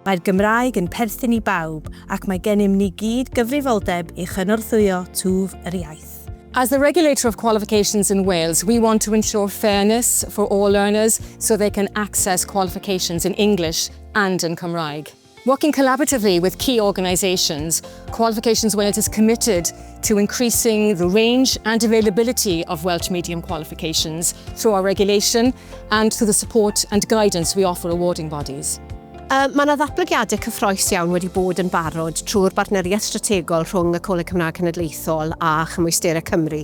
Mae'r Gymraeg yn perthyn I bawb ac mae gennym ni gyd gyfrifoldeb I chynorthwyo twf yr iaith. As the regulator of qualifications in Wales, we want to ensure fairness for all learners so they can access qualifications in English and in Cymraeg. Working collaboratively with key organisations, Qualifications Wales is committed to increasing the range and availability of Welsh medium qualifications through our regulation and through the support and guidance we offer awarding bodies. Mae yna ddatblygiadau cyffrous iawn wedi bod yn barod trwy'r bartneriaeth strategol rhwng y Coleg Cymraeg Cenedlaethol a Cymwysterau Cymru.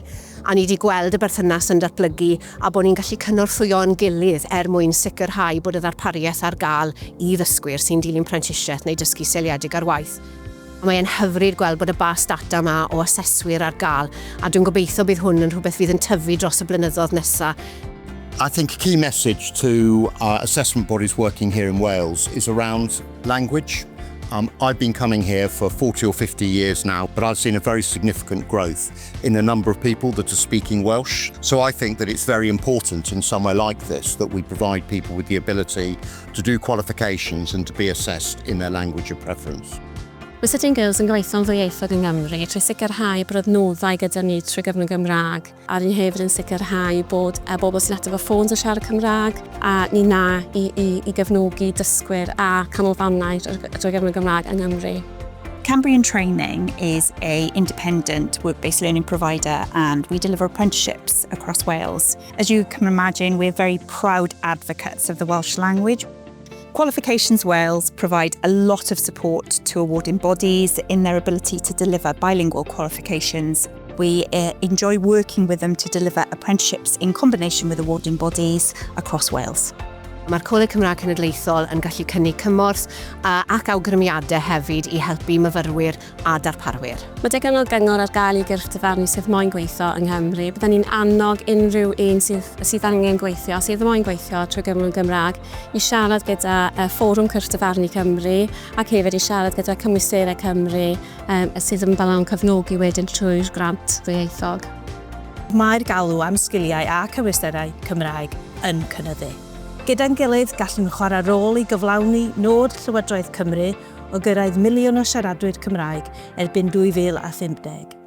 A ni wedi gweld y berthynas yn datblygu a bod ni'n gallu cynorthwyo'n gilydd mwyn sicrhau bod y ddarpariaeth ar gael I ddysgwyr sy'n dilyn prentishiaeth neu dysgu seiliedig ar waith. Mae'n hyfryd gweld bod y bas data yma o aseswyr ar gael a dwi'n gobeithio bydd hwn yn rhywbeth fydd yn tyfu dros y blynyddoedd nesaf. I think a key message to our assessment bodies working here in Wales is around language. I've been coming here for 40 or 50 years now, but I've seen a very significant growth in the number of people that are speaking Welsh. So I think that it's very important in somewhere like this that we provide people with the ability to do qualifications and to be assessed in their language of preference. Cymwysterau Girls yn gweithio'n ddwyieithog yng Nghymru trwy sicrhau bod adnoddau gyda ni trwy gyfrwng Gymraeg. A ni'n hefyd yn sicrhau bod bobl sy'n ateb y ffôns yn siarad Cymraeg a ni na I gefnogi dysgwyr a canolfannau trwy gyfrwng Gymraeg yng Nghymru. Cambrian Training is an independent work-based learning provider and we deliver apprenticeships across Wales. As you can imagine, we're very proud advocates of the Welsh language. Qualifications Wales provide a lot of support to awarding bodies in their ability to deliver bilingual qualifications. We enjoy working with them to deliver apprenticeships in combination with awarding bodies across Wales. Mae'r Coleg Cymraeg Cenedlaethol yn gallu cynnig cymorth ac awgrymiadau hefyd I helpu myfyrwyr a darparwyr. Mae digon o gyngor ar gael I Gyrff Dyfarnu sydd moyn gweithio yng Nghymru. Byddwn ni'n annog unrhyw un sydd angen gweithio, sydd moyn gweithio trwy gyfrwng Gymraeg I siarad gyda Fforwm Gyrff Dyfarnu Cymru ac hefyd I siarad gyda Cymwysterau Cymru sydd yn balon cyfnogi wedyn trwy'r grant ddwyieithog. Mae'r galw am sgiliau a Cymwysterau Cymraeg yn cynyddu. Gyda'n gilydd gallwn chwarae rôl I gyflawni nod Llywodraeth Cymru o gyrraedd miliwn o siaradwyr Cymraeg erbyn 2050.